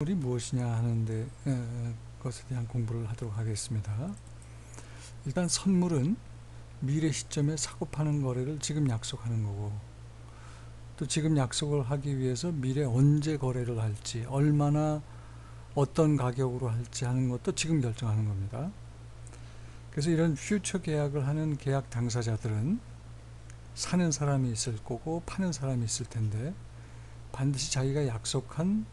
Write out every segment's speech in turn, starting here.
선물이 무엇이냐 하는데 것에 대한 공부를 하도록 하겠습니다. 일단 선물은 미래 시점에 사고 파는 거래를 지금 약속하는 거고, 또 지금 약속을 하기 위해서 미래 언제 거래를 할지, 얼마나 어떤 가격으로 할지 하는 것도 지금 결정하는 겁니다. 그래서 이런 퓨처 계약을 하는 계약 당사자들은 사는 사람이 있을 거고 파는 사람이 있을 텐데, 반드시 자기가 약속한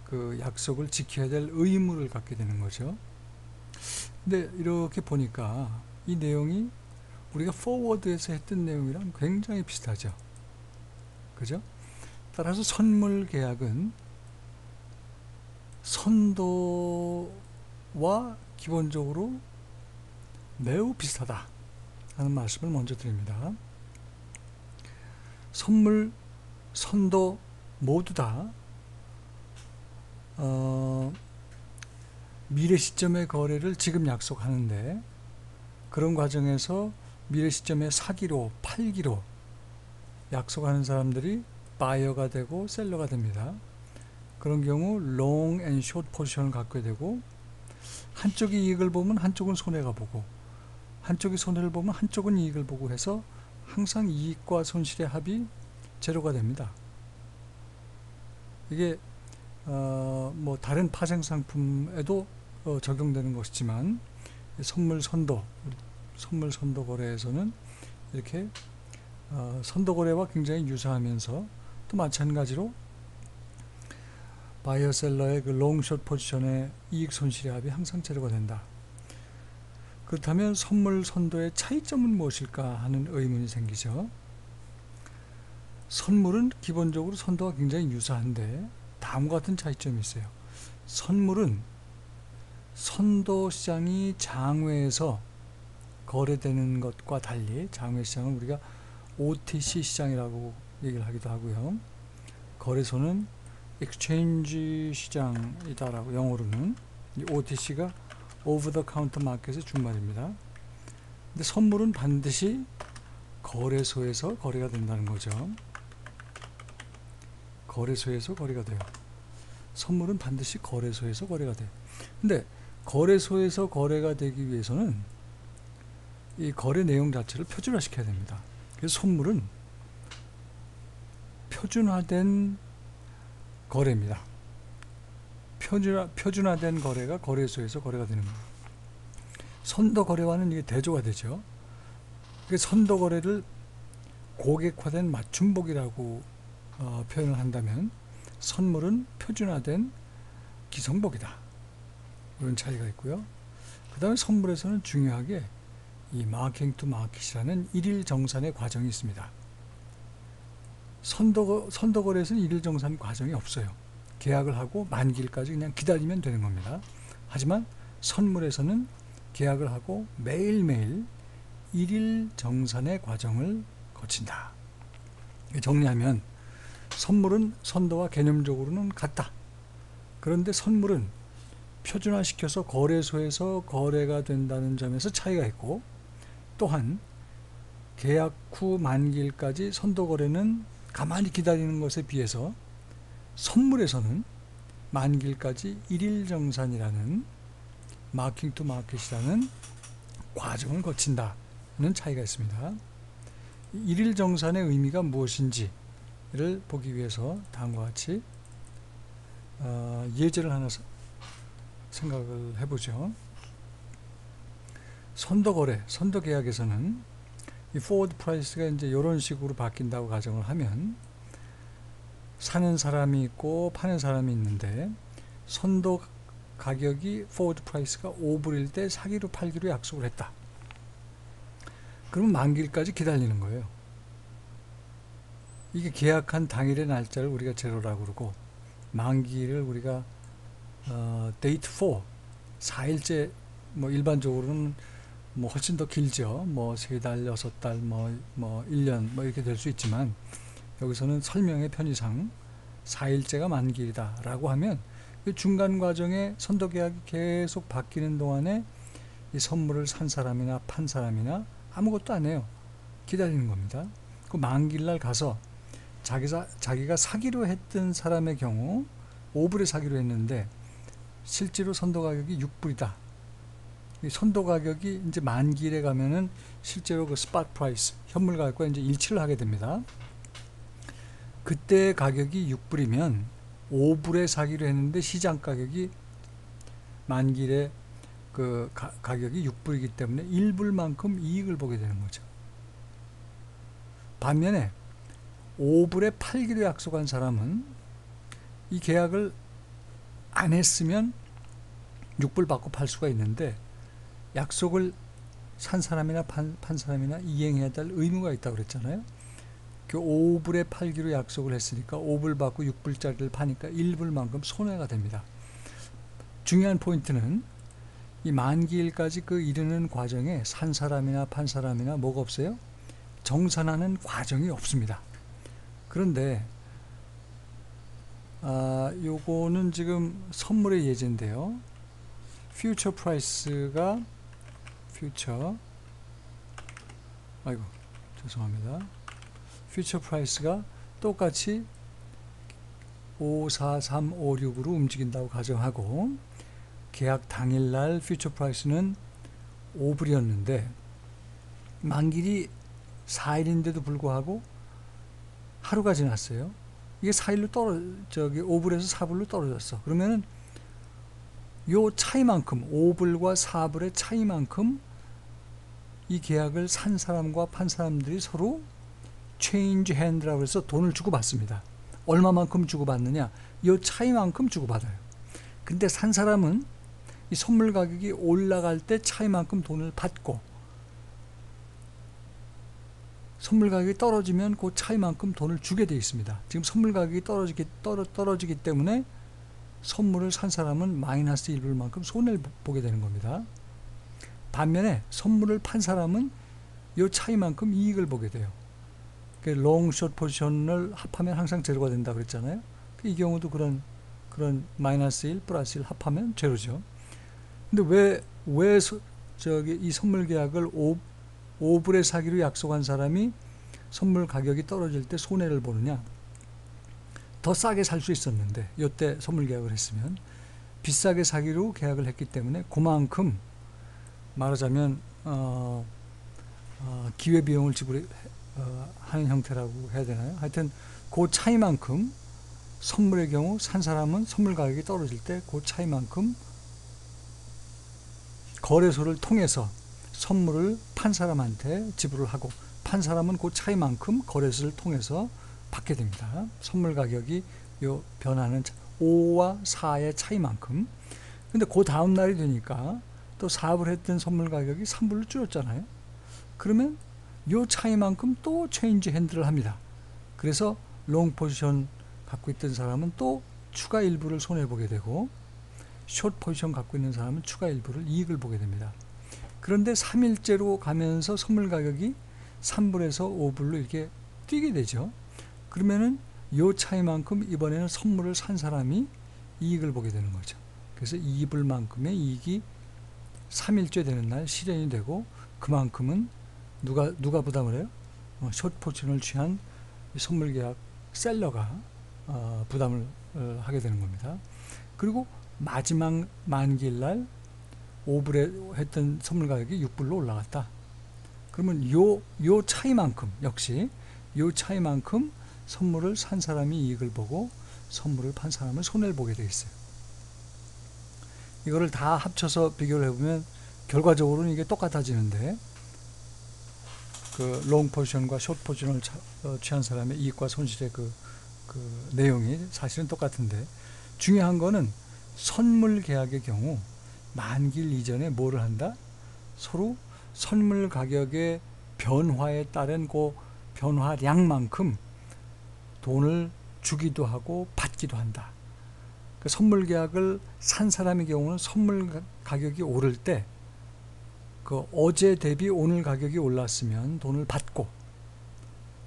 그 약속을 지켜야 될 의무를 갖게 되는 거죠. 근데 이렇게 보니까 이 내용이 우리가 포워드에서 했던 내용이랑 굉장히 비슷하죠. 그죠? 따라서 선물 계약은 선도와 기본적으로 매우 비슷하다 하는 말씀을 먼저 드립니다. 선물, 선도 모두 다 미래 시점의 거래를 지금 약속하는데, 그런 과정에서 미래 시점에 사기로 팔기로 약속하는 사람들이 바이어가 되고 셀러가 됩니다. 그런 경우 롱 앤 숏 포지션을 갖게 되고, 한쪽이 이익을 보면 한쪽은 손해가 보고, 한쪽이 손해를 보면 한쪽은 이익을 보고 해서 항상 이익과 손실의 합이 제로가 됩니다. 이게 뭐 다른 파생 상품에도 적용되는 것이지만, 선물 선도 거래에서는 이렇게 선도 거래와 굉장히 유사하면서, 또 마찬가지로 바이어 셀러의 그 롱숏 포지션의 이익 손실의 합이 항상 제로가 된다. 그렇다면 선물 선도의 차이점은 무엇일까 하는 의문이 생기죠. 선물은 기본적으로 선도가 굉장히 유사한데 다음과 같은 차이점이 있어요. 선물은 선도 시장이 장외에서 거래되는 것과 달리, 장외 시장은 우리가 OTC 시장이라고 얘기를 하기도 하고요. 거래소는 exchange 시장이다라고, 영어로는 이 OTC가 over the counter 마켓의 준말입니다. 근데 선물은 반드시 거래소에서 거래가 된다는 거죠. 거래소에서 거래가 돼요. 선물은 반드시 거래소에서 거래가 돼요. 근데 거래소에서 거래가 되기 위해서는 이 거래 내용 자체를 표준화시켜야 됩니다. 그래서 선물은 표준화된 거래입니다. 표준화된 거래가 거래소에서 거래가 되는 거예요. 선도 거래와는 이게 대조가 되죠. 선도 거래를 고객화된 맞춤복이라고 표현을 한다면, 선물은 표준화된 기성복이다. 이런 차이가 있고요. 그 다음에 선물에서는 중요하게 이 마케팅 투 마켓이라는 일일 정산의 과정이 있습니다. 선도 거래에서는 일일 정산 과정이 없어요. 계약을 하고 만기일까지 그냥 기다리면 되는 겁니다. 하지만 선물에서는 계약을 하고 매일매일 일일 정산의 과정을 거친다. 정리하면 선물은 선도와 개념적으로는 같다. 그런데 선물은 표준화시켜서 거래소에서 거래가 된다는 점에서 차이가 있고, 또한 계약 후 만기일까지 선도 거래는 가만히 기다리는 것에 비해서 선물에서는 만기일까지 일일 정산이라는 마킹 투 마켓이라는 과정을 거친다는 차이가 있습니다. 일일 정산의 의미가 무엇인지를 보기 위해서 다음과 같이 예제를 하나 생각을 해보죠. 선도 거래, 선도 계약에서는 이 포워드 프라이스가 이제 이런 식으로 바뀐다고 가정을 하면, 사는 사람이 있고 파는 사람이 있는데, 선도 가격이 포워드 프라이스가 5불일 때 사기로 팔기로 약속을 했다. 그러면 만기일까지 기다리는 거예요. 이게 계약한 당일의 날짜를 우리가 제로라고 그러고, 만기를 우리가 데이트 4, 4일째, 뭐 일반적으로는 뭐 훨씬 더 길죠. 뭐 3달, 6달, 뭐 1년 뭐 이렇게 될 수 있지만, 여기서는 설명의 편의상 4일째가 만기이다 라고 하면, 이 중간 과정에 선도 계약이 계속 바뀌는 동안에 이 선물을 산 사람이나 판 사람이나 아무것도 안 해요. 기다리는 겁니다. 그 만기일날 가서 자기가 사기로 했던 사람의 경우 5불에 사기로 했는데 실제로 선도 가격이 6불이다. 이 선도 가격이 이제 만기일에 가면은 실제로 그 스팟 프라이스, 현물 가격과 이제 일치를 하게 됩니다. 그때 가격이 6불이면 5불에 사기로 했는데 시장 가격이 만기일에 그 가격이 6불이기 때문에 1불만큼 이익을 보게 되는 거죠. 반면에 5불에 팔기로 약속한 사람은 이 계약을 안 했으면 6불 받고 팔 수가 있는데 약속을 산 사람이나 판 사람이나 이행해야 될 의무가 있다고 그랬잖아요. 그 5불에 팔기로 약속을 했으니까 5불 받고 6불짜리를 파니까 1불만큼 손해가 됩니다. 중요한 포인트는 이 만기일까지 그 이르는 과정에 산 사람이나 판 사람이나 뭐가 없어요? 정산하는 과정이 없습니다. 그런데 요거는 지금 선물의 예제인데요. 퓨처 프라이스가 퓨처 프라이스가 똑같이 54356으로 움직인다고 가정하고 계약 당일날 퓨처 프라이스는 5불이었는데 만기일이 4일인데도 불구하고 하루가 지났어요. 이게 4일로 5불에서 4불로 떨어졌어. 그러면은 요 차이만큼 5불과 4불의 차이만큼 이 계약을 산 사람과 판 사람들이 서로 체인지 핸드라고 해서 돈을 주고받습니다. 얼마만큼 주고받느냐? 이 차이만큼 주고받아요. 근데 산 사람은 이 선물 가격이 올라갈 때 차이만큼 돈을 받고 선물 가격이 떨어지면 그 차이만큼 돈을 주게 되어 있습니다. 지금 선물 가격이 떨어지기 때문에 선물을 산 사람은 마이너스 1불만큼 손해를 보게 되는 겁니다. 반면에 선물을 판 사람은 이 차이만큼 이익을 보게 돼요. 롱, 숏 포지션을 합하면 항상 제로가 된다고 그랬잖아요. 이 경우도 그런 마이너스 1, 플러스 1 합하면 제로죠. 근데 왜 이 선물 계약을 5불에 사기로 약속한 사람이 선물 가격이 떨어질 때 손해를 보느냐? 더 싸게 살 수 있었는데 이때 선물 계약을 했으면 비싸게 사기로 계약을 했기 때문에 그만큼 말하자면 기회비용을 지불하는 형태라고 해야 되나요? 하여튼 그 차이만큼 선물의 경우 산 사람은 선물 가격이 떨어질 때 그 차이만큼 거래소를 통해서 선물을 판 사람한테 지불을 하고 판 사람은 그 차이만큼 거래소를 통해서 받게 됩니다. 선물 가격이 요 변하는 5와 4의 차이만큼. 근데 그 다음 날이 되니까 또 4불 했던 선물 가격이 3불로 줄었잖아요. 그러면 요 차이만큼 또 체인지 핸들을 합니다. 그래서 롱 포지션 갖고 있던 사람은 또 추가 일부를 손해보게 되고 숏 포지션 갖고 있는 사람은 추가 일부를 이익을 보게 됩니다. 그런데 3일째로 가면서 선물 가격이 3불에서 5불로 이렇게 뛰게 되죠. 그러면은 요 차이만큼 이번에는 선물을 산 사람이 이익을 보게 되는 거죠. 그래서 2불만큼의 이익이 3일째 되는 날 실현이 되고 그만큼은 누가 부담을 해요? 숏 포지션을 취한 선물 계약 셀러가 부담을 하게 되는 겁니다. 그리고 마지막 만기일 날 5불에 했던 선물 가격이 6불로 올라갔다. 그러면 요 차이만큼 역시 요 차이만큼 선물을 산 사람이 이익을 보고 선물을 판 사람은 손해를 보게 되어 있어요. 이거를 다 합쳐서 비교를 해보면 결과적으로는 이게 똑같아지는데 그 롱 포지션과 숏 포지션을 취한 사람의 이익과 손실의 그 내용이 사실은 똑같은데 중요한 거는 선물 계약의 경우 만기일 이전에 뭐를 한다? 서로 선물 가격의 변화에 따른 그 변화량만큼 돈을 주기도 하고 받기도 한다. 그 선물 계약을 산 사람의 경우는 선물 가격이 오를 때 그 어제 대비 오늘 가격이 올랐으면 돈을 받고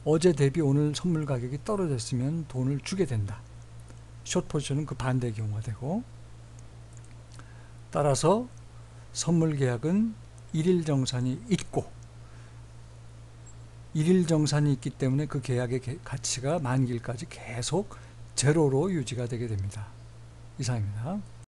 어제 대비 오늘 선물 가격이 떨어졌으면 돈을 주게 된다. 숏 포지션은 그 반대의 경우가 되고 따라서 선물 계약은 일일 정산이 있고 일일 정산이 있기 때문에 그 계약의 가치가 만기일까지 계속 제로로 유지가 되게 됩니다. 이상입니다.